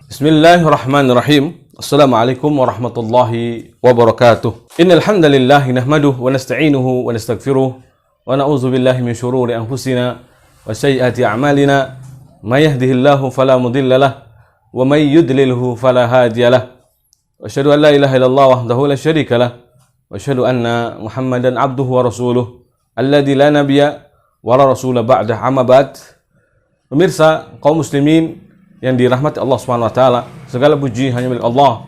Bismillahirrahmanirrahim. Assalamualaikum warahmatullahi wabarakatuh. Innal hamdalillah nahmaduhu wa nasta'inuhu wa nastaghfiruh wa na'udzu billahi min shururi anfusina wa sayyiati a'malina. May yahdihillahu fala mudilla lahu wa may yudlilhu fala hadiya lahu. Wa asyhadu an la ilaha illallah wahdahu la syarika lahu wa asyhadu anna Muhammadan abduhu wa rasuluh alladzi la nabiyya wa la rasula ba'dah. Amma ba'd. Pemirsa kaum muslimin yang dirahmati Allah Subhanahu wa taala, segala puji hanya milik Allah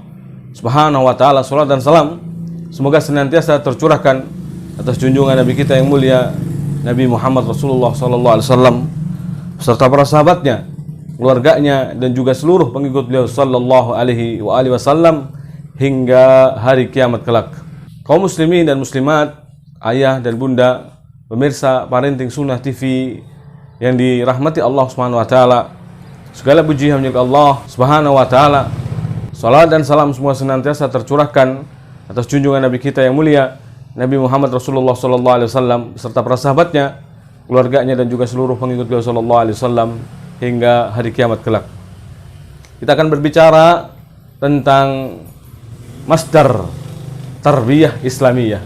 Subhanahu wa taala. Salat dan salam semoga senantiasa tercurahkan atas junjungan Nabi kita yang mulia Nabi Muhammad Rasulullah sallallahu alaihi wasallam serta para sahabatnya, keluarganya dan juga seluruh pengikut beliau sallallahu alaihi wasallam hingga hari kiamat kelak. Kaum muslimin dan muslimat, ayah dan bunda, pemirsa Parenting Sunnah TV yang dirahmati Allah Subhanahu wa taala, segala puji hanya milik Allah Subhanahu wa taala. Salat dan salam semua senantiasa tercurahkan atas junjungan Nabi kita yang mulia Nabi Muhammad Rasulullah sallallahu alaihi wasallam serta para sahabatnya, keluarganya dan juga seluruh pengikut beliau sallallahu alaihi wasallam hingga hari kiamat kelak. Kita akan berbicara tentang masdar tarbiyah Islamiyah,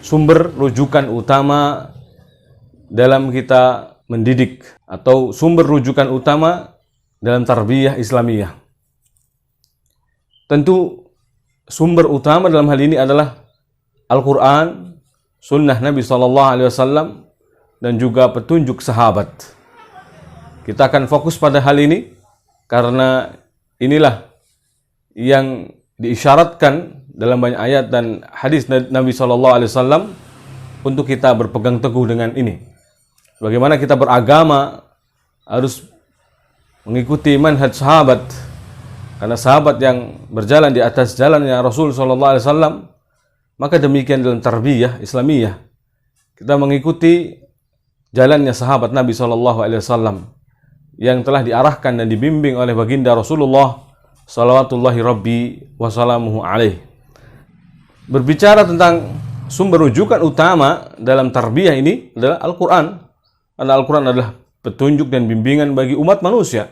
sumber rujukan utama dalam kita mendidik atau sumber rujukan utama dalam tarbiyah Islamiyah. Tentu sumber utama dalam hal ini adalah Al-Quran, Sunnah Nabi SAW, dan juga petunjuk sahabat. Kita akan fokus pada hal ini karena inilah yang diisyaratkan dalam banyak ayat dan hadis Nabi SAW untuk kita berpegang teguh dengan ini. Bagaimana kita beragama harus mengikuti manhaj sahabat, karena sahabat yang berjalan di atas jalannya Rasul SAW, maka demikian dalam tarbiyah Islamiyah kita mengikuti jalannya sahabat Nabi SAW yang telah diarahkan dan dibimbing oleh baginda Rasulullah salawatullahi rabbi wassalamuhu alaih. Berbicara tentang sumber rujukan utama dalam tarbiyah ini adalah Al-Quran, karena Al-Quran adalah petunjuk dan bimbingan bagi umat manusia.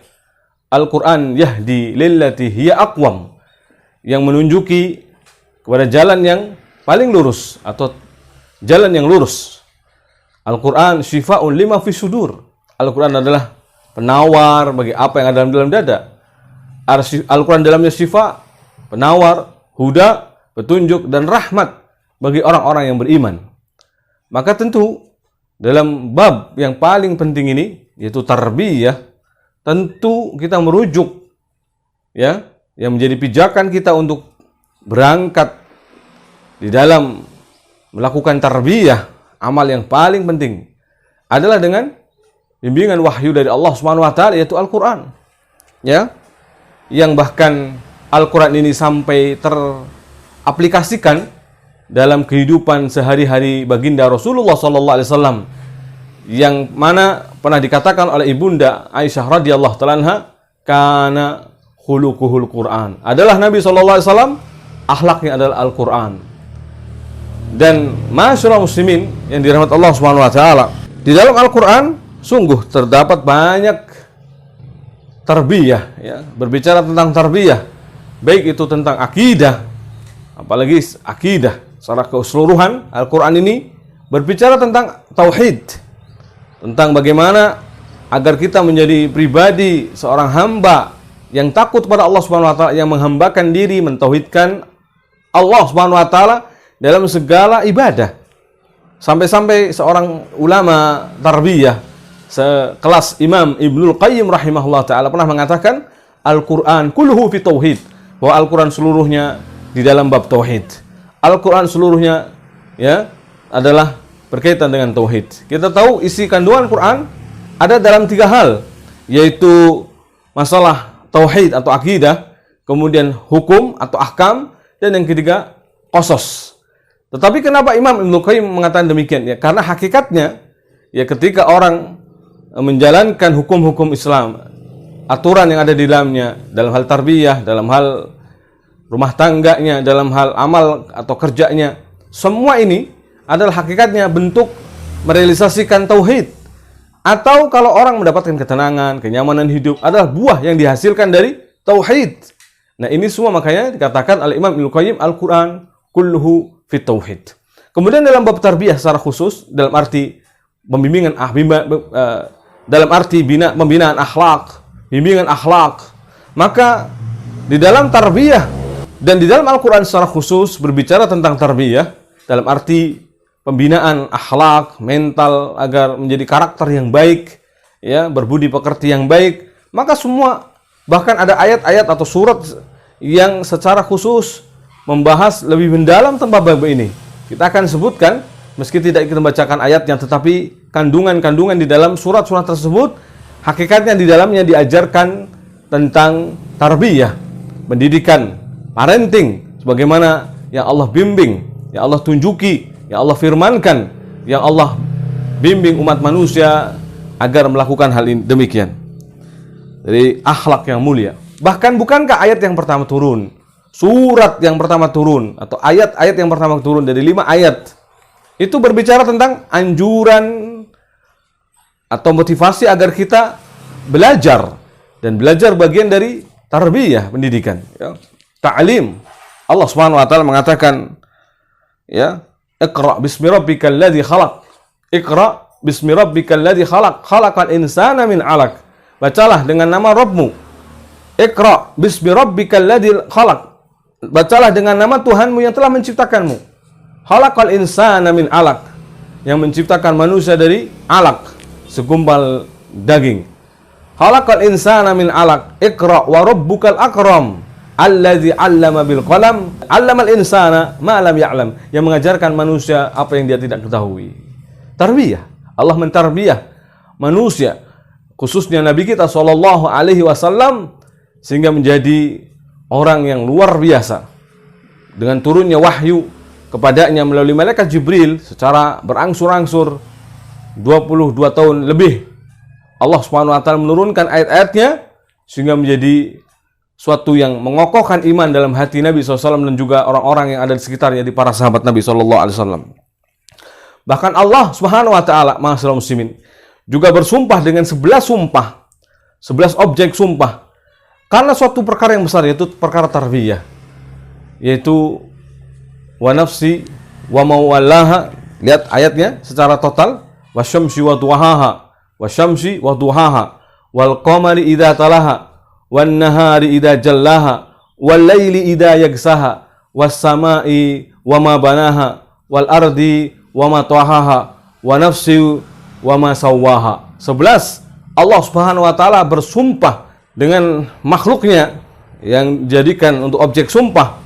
Al-Quran yahdi lillati hiya aqwam, yang menunjuki kepada jalan yang paling lurus atau jalan yang lurus. Al-Quran syifa'un lima fi sudur. Al-Quran adalah penawar bagi apa yang ada dalam dada. Al-Quran dalamnya syifa, penawar, huda, petunjuk dan rahmat bagi orang-orang yang beriman. Maka tentu dalam bab yang paling penting ini, yaitu tarbiyah, tentu kita merujuk ya, yang menjadi pijakan kita untuk berangkat di dalam melakukan tarbiyah. Amal yang paling penting adalah dengan bimbingan wahyu dari Allah Subhanahu wa taala, yaitu Al-Qur'an. Ya. Yang bahkan Al-Qur'an ini sampai teraplikasikan dalam kehidupan sehari-hari baginda Rasulullah sallallahu alaihi wasallam, yang mana pernah dikatakan oleh ibunda Aisyah radhiyallahu ta'ala anha, kana khuluquhul Qur'an. Adalah Nabi sallallahu alaihi wasallam akhlaknya adalah Al-Qur'an. Dan masyaallah muslimin yang dirahmati Allah Subhanahu wa taala, di dalam Al-Qur'an sungguh terdapat banyak tarbiyah ya. Berbicara tentang tarbiyah, baik itu tentang akidah, apalagi akidah secara keseluruhan, Al-Qur'an ini berbicara tentang tauhid, tentang bagaimana agar kita menjadi pribadi seorang hamba yang takut kepada Allah Subhanahu wa taala, yang menghambakan diri, mentauhidkan Allah Subhanahu wa taala dalam segala ibadah. Sampai-sampai seorang ulama tarbiyah sekelas Imam Ibnul Qayyim rahimahullah taala pernah mengatakan, Al-Qur'an kulluhu fi tauhid, bahwa Al-Qur'an seluruhnya di dalam bab tauhid. Al-Qur'an seluruhnya ya adalah berkaitan dengan tauhid. Kita tahu isi kandungan Quran ada dalam 3 hal, yaitu masalah tauhid atau akidah, kemudian hukum atau ahkam, dan yang ketiga qasas. Tetapi kenapa Imam Ibnu Qayyim mengatakan demikian? Ya, karena hakikatnya ya ketika orang menjalankan hukum-hukum Islam, aturan yang ada di dalamnya dalam hal tarbiyah, dalam hal rumah tangganya, dalam hal amal atau kerjanya, semua ini adalah hakikatnya bentuk merealisasikan tauhid. atau kalau orang mendapatkan ketenangan, kenyamanan hidup adalah buah yang dihasilkan dari tauhid. Nah, ini semua makanya dikatakan oleh Imam Ibnu Qayyim Al-Quran kulluhu fit tauhid. Kemudian dalam bab tarbiyah secara khusus dalam arti pembimbingan dalam arti pembinaan akhlak, bimbingan akhlak, maka di dalam tarbiyah dan di dalam Al-Quran secara khusus berbicara tentang tarbiyah dalam arti pembinaan akhlak, mental agar menjadi karakter yang baik, ya, berbudi pekerti yang baik. Maka semua, bahkan ada ayat-ayat atau surat yang secara khusus membahas lebih mendalam tentang bab ini. Kita akan sebutkan, meski tidak kita membacakan ayatnya, tetapi kandungan-kandungan di dalam surat-surat tersebut, hakikatnya di dalamnya diajarkan tentang tarbiyah, pendidikan, parenting, sebagaimana yang Allah bimbing, yang Allah tunjuki, yang Allah firmankan, yang Allah bimbing umat manusia agar melakukan hal ini demikian. Dari akhlak yang mulia. Bahkan bukankah ayat yang pertama turun, surat yang pertama turun, atau ayat-ayat yang pertama turun dari 5 ayat, itu berbicara tentang anjuran atau motivasi agar kita belajar, dan belajar bagian dari tarbiyah, pendidikan, ya. Ta'lim. Allah Subhanahu wa taala mengatakan, ya, Iqra bismi rabbikal ladzi khalaq. Iqra bismi rabbikal ladzi khalaq. Khalaqal insana min 'alaq. Bacalah dengan nama Rabbmu. Iqra bismi rabbikal ladzi khalaq. Bacalah dengan nama Tuhanmu yang telah menciptakanmu. Khalaqal insana min 'alaq. Yang menciptakan manusia dari alaq, segumpal daging. Khalaqal insana min 'alaq. Iqra wa rabbukal akram. Allazi 'allama bil qalam, 'allamal insana ma lam ya'lam, yang mengajarkan manusia apa yang dia tidak ketahui. Tarbiyah. Allah mentarbiyah manusia, khususnya Nabi kita sallallahu alaihi wasallam, sehingga menjadi orang yang luar biasa. Dengan turunnya wahyu kepadanya melalui malaikat Jibril secara berangsur-angsur 22 tahun lebih, Allah Subhanahu wa taala menurunkan ayat-ayatnya sehingga menjadi suatu yang mengokohkan iman dalam hati Nabi SAW dan juga orang-orang yang ada di sekitarnya, di para sahabat Nabi SAW. Bahkan Allah Subhanahu wa taala, ma'asyiral muslimin, juga bersumpah dengan 11 sumpah, 11 objek sumpah, karena suatu perkara yang besar, yaitu perkara tarbiyah, yaitu wa nafsi wa mawallaha. Lihat ayatnya secara total, wasyamsi wa duhaha, wasyamsi wa duhaha, wal qamari idza talaha, wan nahari idza jallaha, wal laili idza yagsaha, was samai wa ma banaha, wal ardi wa ma tahaha, wa nafsi wa ma sawwaha. 11, Allah Subhanahu wa taala bersumpah dengan makhluknya yang dijadikan untuk objek sumpah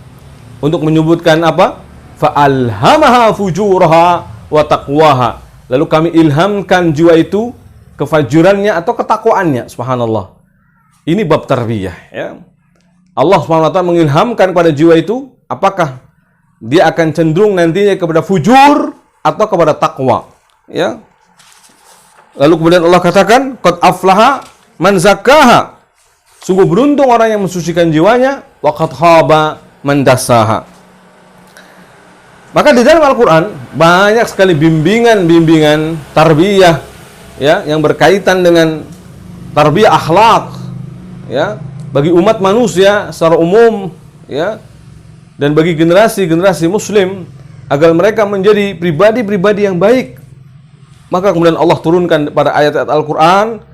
untuk menyebutkan apa? Fa'alhamaha fujuraha wa taqwaha. Lalu kami ilhamkan jiwa itu kefajurannya atau ketakwaannya. Subhanallah. Ini bab tarbiyah, ya. Allah SWT mengilhamkan pada jiwa itu apakah dia akan cenderung nantinya kepada fujur atau kepada takwa, ya. Lalu kemudian Allah katakan, qad aflaha man zakkaha. Sungguh beruntung orang yang mensucikan jiwanya, wa qad khaba man dassaha. Maka di dalam Al-Qur'an banyak sekali bimbingan tarbiyah, ya, yang berkaitan dengan tarbiyah akhlak, ya, bagi umat manusia secara umum, ya, dan bagi generasi-generasi muslim agar mereka menjadi pribadi-pribadi yang baik. Maka kemudian Allah turunkan pada ayat-ayat Al-Qur'an,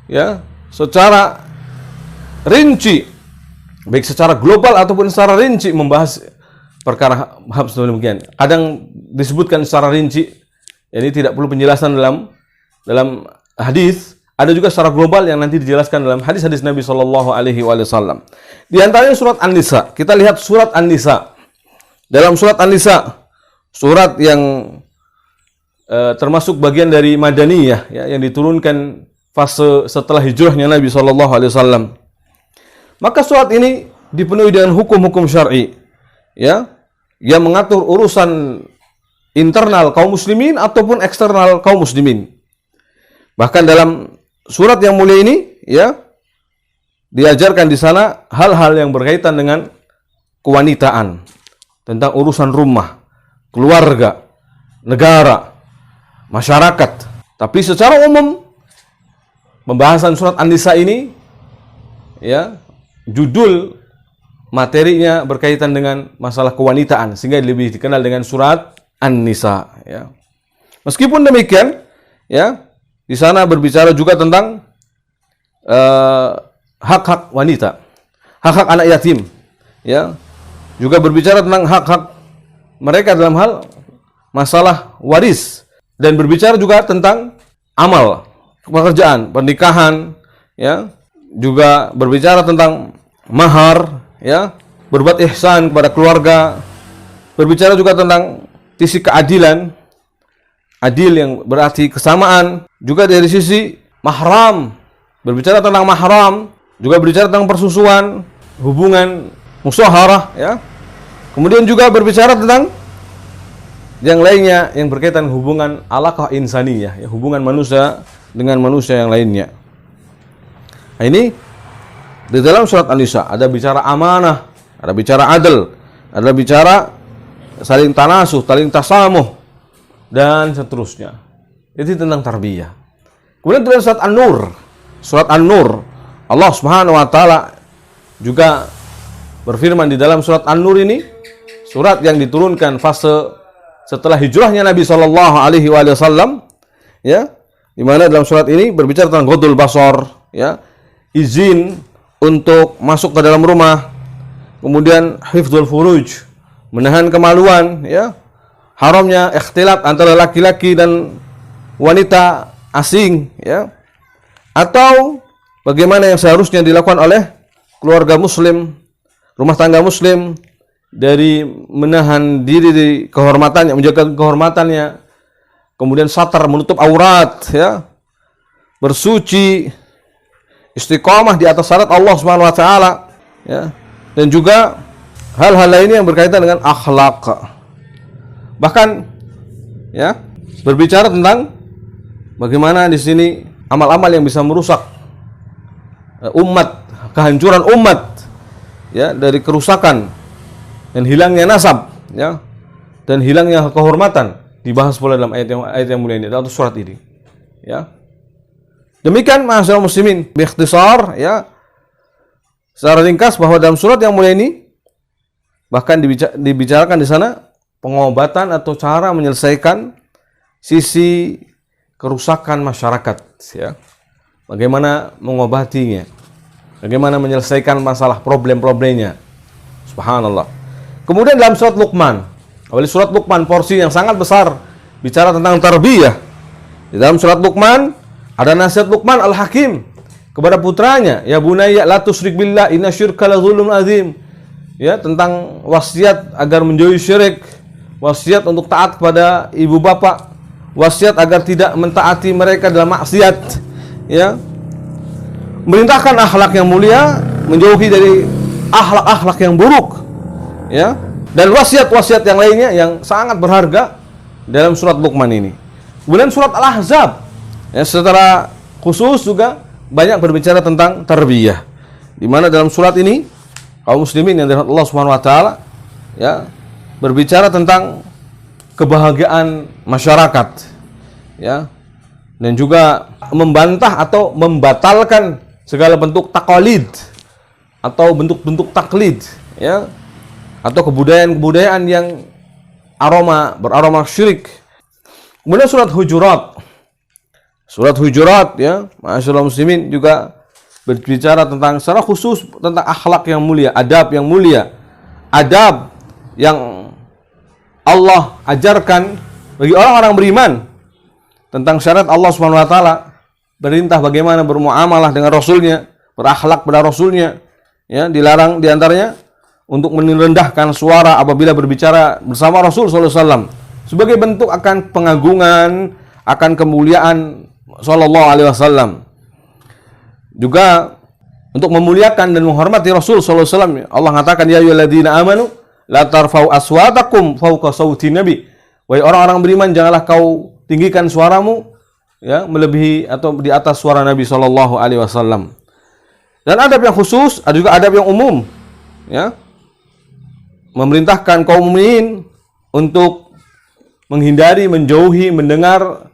ya, secara rinci, baik secara global ataupun secara rinci membahas perkara hal demikian. Kadang disebutkan secara rinci, ini tidak perlu penjelasan dalam hadis. Ada juga secara global yang nanti dijelaskan dalam hadis-hadis Nabi Shallallahu Alaihi Wasallam. Di antaranya surat An-Nisa. Kita lihat surat An-Nisa. Dalam surat An-Nisa, surat yang termasuk bagian dari Madaniyah, ya, yang diturunkan fase setelah hijrahnya Nabi Shallallahu Alaihi Wasallam. Maka surat ini dipenuhi dengan hukum-hukum syar'i, ya, yang mengatur urusan internal kaum muslimin ataupun eksternal kaum muslimin. Bahkan dalam surat yang mulia ini, ya, diajarkan di sana hal-hal yang berkaitan dengan kewanitaan, tentang urusan rumah, keluarga, negara, masyarakat. Tapi secara umum pembahasan surat An-Nisa ini, ya, judul materinya berkaitan dengan masalah kewanitaan, sehingga lebih dikenal dengan surat An-Nisa, ya. Meskipun demikian, ya, di sana berbicara juga tentang hak-hak wanita, hak-hak anak yatim, ya. Juga berbicara tentang hak-hak mereka dalam hal masalah waris, dan berbicara juga tentang amal, pekerjaan, pernikahan, ya. Juga berbicara tentang mahar, ya, berbuat ihsan kepada keluarga, berbicara juga tentang sisi keadilan, adil yang berarti kesamaan, juga dari sisi mahram, berbicara tentang mahram, juga berbicara tentang persusuan, hubungan musyawarah, ya. Kemudian juga berbicara tentang yang lainnya yang berkaitan hubungan alaqah insaniyah, ya, hubungan manusia dengan manusia yang lainnya. Nah, ini di dalam surat An-Nisa ada bicara amanah, ada bicara adil, ada bicara saling tanasuh, saling tasamuh, dan seterusnya. Itu tentang tarbiyah. Kemudian dalam surat An-Nur, Allah Subhanahu wa taala juga berfirman di dalam surat An-Nur ini, surat yang diturunkan fase setelah hijrahnya Nabi sallallahu alaihi wasallam, ya, di mana dalam surat ini berbicara tentang ghadul basar, ya, izin untuk masuk ke dalam rumah, kemudian hifdzul furuj, menahan kemaluan, ya, haramnya ikhtilat antara laki-laki dan wanita asing, ya, atau bagaimana yang seharusnya dilakukan oleh keluarga muslim, rumah tangga muslim, dari menahan diri di kehormatannya, menjaga kehormatannya, kemudian satar, menutup aurat, ya, bersuci, istiqamah di atas syarat Allah Subhanahu wa taala, ya, dan juga hal-hal lainnya yang berkaitan dengan akhlak. Bahkan, ya, berbicara tentang bagaimana di sini amal-amal yang bisa merusak umat, kehancuran umat, ya, dari kerusakan dan hilangnya nasab, ya, dan hilangnya kehormatan, dibahas pula dalam ayat yang mulia ini, dalam surat ini, ya. Demikian ma'asyiral muslimin, biikhtisar, ya, secara ringkas bahwa dalam surat yang mulia ini bahkan dibicarakan di sana pengobatan atau cara menyelesaikan sisi kerusakan masyarakat, ya. Bagaimana mengobatinya, bagaimana menyelesaikan masalah problem-problemnya. Subhanallah. Kemudian dalam surat Luqman, surat Luqman porsi yang sangat besar bicara tentang tarbiyah. Di dalam surat Luqman ada nasihat Luqman Al-Hakim kepada putranya, ya bunayya la tusyrik billah inna syirka la dzulmun azim. Ya, tentang wasiat agar menjauhi syirik, wasiat untuk taat kepada ibu bapak, wasiat agar tidak mentaati mereka dalam maksiat, ya. Merintahkan akhlak yang mulia, menjauhi dari akhlak-akhlak yang buruk, ya. Dan wasiat-wasiat yang lainnya yang sangat berharga dalam surat Luqman ini. Kemudian surat Al-Ahzab, ya, secara khusus juga banyak berbicara tentang tarbiyah, di mana dalam surat ini kaum muslimin yang dirahmati Allah Subhanahu wa taala, ya, berbicara tentang kebahagiaan masyarakat, ya, dan juga membantah atau membatalkan segala bentuk taklid atau bentuk-bentuk taklid, ya, atau kebudayaan-kebudayaan yang beraroma syirik. Kemudian surat Hujurat, ya, ma'asyiral muslimin, juga berbicara tentang secara khusus tentang akhlak yang mulia, adab yang mulia, adab yang Allah ajarkan bagi orang-orang beriman, tentang syariat Allah Subhanahu wa taala, perintah bagaimana bermuamalah dengan Rasulnya, berakhlak pada Rasulnya, ya, dilarang diantaranya untuk merendahkan suara apabila berbicara bersama Rasul sallallahu alaihi wasallam, sebagai bentuk akan pengagungan, akan kemuliaan sallallahu alaihi wasallam. Juga untuk memuliakan dan menghormati Rasul sallallahu alaihi wasallam, Allah mengatakan, ya ayyuhalladzina amanu la tarfa'u aswatakum fawqa sautin nabi. Wahai orang-orang beriman, janganlah kau tinggikan suaramu, ya, melebihi atau di atas suara Nabi sallallahu alaihi wasallam. Dan adab yang khusus, ada juga adab yang umum, ya. Memerintahkan kaum mukminin untuk menghindari, menjauhi, mendengar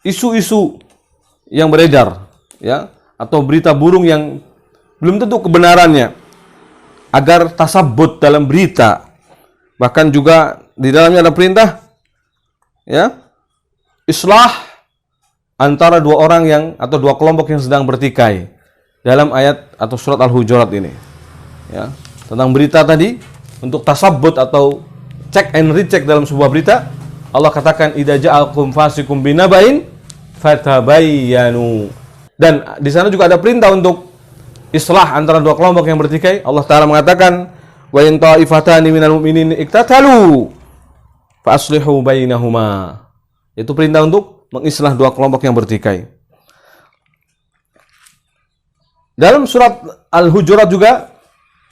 isu-isu yang beredar, ya, atau berita burung yang belum tentu kebenarannya, agar tasabbut dalam berita. Bahkan juga di dalamnya ada perintah, ya, islah antara dua orang yang atau dua kelompok yang sedang bertikai dalam ayat atau surat Al-Hujurat ini, ya, tentang berita tadi. Untuk tasabbut atau check and recheck dalam sebuah berita, Allah katakan idza ja'akum fasikum binaba'in fatabayyanu. Dan di sana juga ada perintah untuk islah antara dua kelompok yang bertikai. Allah Ta'ala mengatakan wa in ta'ifatani minal mu'minin iktatalu fa aslihu bainahuma. Itu perintah untuk mengislah dua kelompok yang bertikai. Dalam surat Al-Hujurat juga,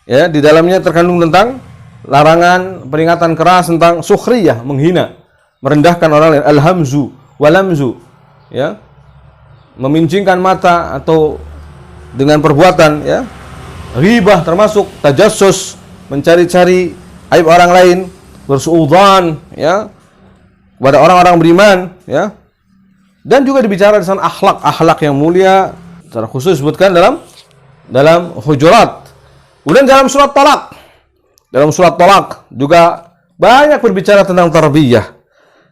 ya, di dalamnya terkandung tentang larangan, peringatan keras tentang sukhriyah, menghina, merendahkan orang lain, al-hamzu walamzu, ya, memincingkan mata atau dengan perbuatan, ya, ghibah termasuk tajassus, mencari-cari aib orang lain, bersuudzon, ya, kepada orang-orang beriman, ya. Dan juga dibicara di sana akhlak yang mulia, secara khusus disebutkan dalam Hujurat. Kemudian dalam surat Talaq juga banyak berbicara tentang tarbiyah,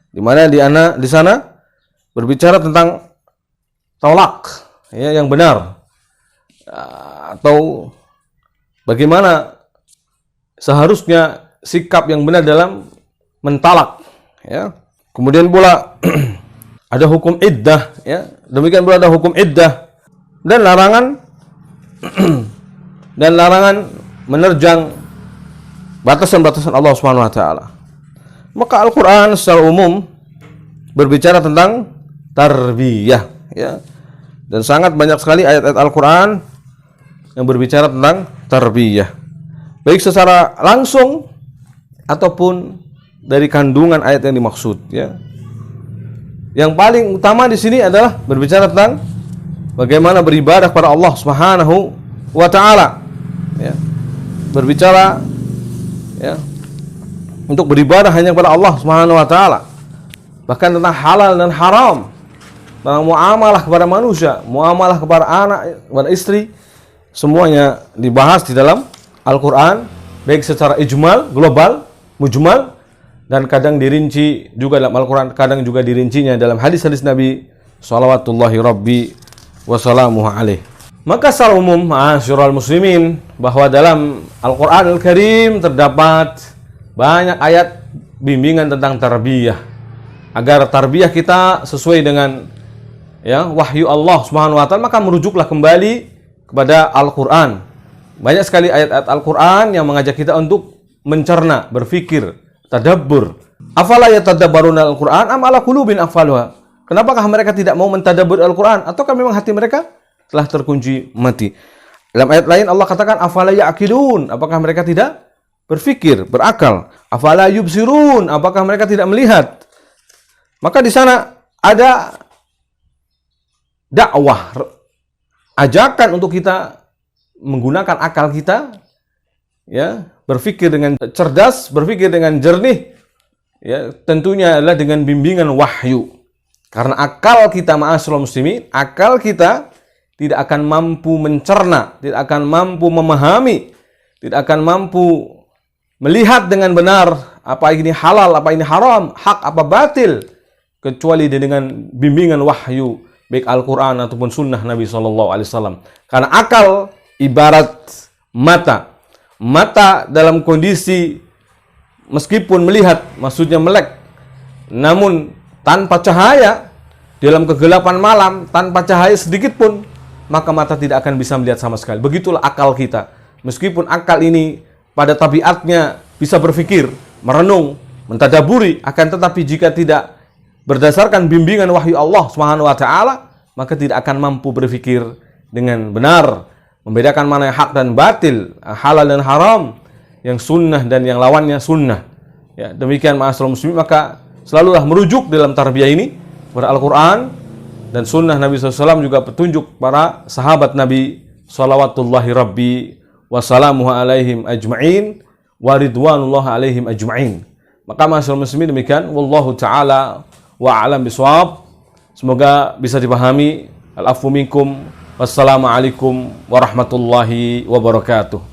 di mana di sana berbicara tentang talak, ya, yang benar, atau bagaimana seharusnya sikap yang benar dalam mentalak, ya. Kemudian pula ada hukum iddah, ya. Demikian pula ada hukum iddah dan larangan menerjang batasan-batasan Allah Subhanahu wa taala. Maka Al-Qur'an secara umum berbicara tentang tarbiyah, ya. Dan sangat banyak sekali ayat-ayat Al-Qur'an yang berbicara tentang tarbiyah, baik secara langsung ataupun dari kandungan ayat yang dimaksud, ya. Yang paling utama di sini adalah berbicara tentang bagaimana beribadah kepada Allah Subhanahu wa taala, ya. Berbicara, ya, untuk beribadah hanya kepada Allah Subhanahu wa taala. Bahkan tentang halal dan haram, tentang muamalah kepada manusia, muamalah kepada anak, kepada istri, semuanya dibahas di dalam Al-Qur'an, baik secara ijmal, global, mujmal, dan kadang dirinci juga dalam Al-Qur'an, kadang juga dirincinya dalam hadis-hadis Nabi salawatullahi rabbi wa salamuhu alaih. Maka secara umum, ma'asyiral muslimin, bahwa dalam Al-Qur'an Al-Karim terdapat banyak ayat bimbingan tentang tarbiyah, agar tarbiyah kita sesuai dengan, ya, wahyu Allah Subhanahu wa taala, maka merujuklah kembali kepada Al-Qur'an. Banyak sekali ayat-ayat Al-Qur'an yang mengajak kita untuk mencerna, berfikir, tadabbur. Afala yatadabbaruna Al-Qur'an am ala qulubin aqfaluha? Kenapakah mereka tidak mau mentadabbur Al-Qur'an, ataukah memang hati mereka telah terkunci mati? Dalam ayat lain Allah katakan afala ya'qilun, apakah mereka tidak berfikir, berakal? Afala yubsirun, apakah mereka tidak melihat? Maka di sana ada dakwah, ajakan untuk kita menggunakan akal kita, ya, berfikir dengan cerdas, berfikir dengan jernih, ya, tentunya adalah dengan bimbingan wahyu. Karena akal kita, ma'asyiral muslimin, akal kita tidak akan mampu mencerna, tidak akan mampu memahami, tidak akan mampu melihat dengan benar apa ini halal, apa ini haram, hak apa batil, kecuali dengan bimbingan wahyu, baik Al-Qur'an ataupun sunnah Nabi SAW. Karena akal ibarat mata dalam kondisi meskipun melihat, maksudnya melek, namun tanpa cahaya, dalam kegelapan malam tanpa cahaya sedikit pun, maka mata tidak akan bisa melihat sama sekali. Begitulah akal kita. Meskipun akal ini pada tabiatnya bisa berpikir, merenung, mentadaburi, akan tetapi jika tidak berdasarkan bimbingan wahyu Allah Subhanahu wa taala, maka tidak akan mampu berpikir dengan benar, membedakan mana yang hak dan batil, halal dan haram, yang sunnah dan yang lawannya sunnah. Ya, demikian ma'asyiral muslimin, maka selalulah merujuk dalam tarbiyah ini kepada Al-Qur'an dan sunnah Nabi SAW, juga petunjuk para sahabat Nabi salawatullahi rabbi wassalamuhu alaihim ajma'in wa ridwanullah alaihim ajma'in. Maka ma'asyiral muslimin, demikian wallahu ta'ala wa a'lam bisawab. Semoga bisa dipahami. Al-afu minkum Wassalamualaikum warahmatullahi wabarakatuh.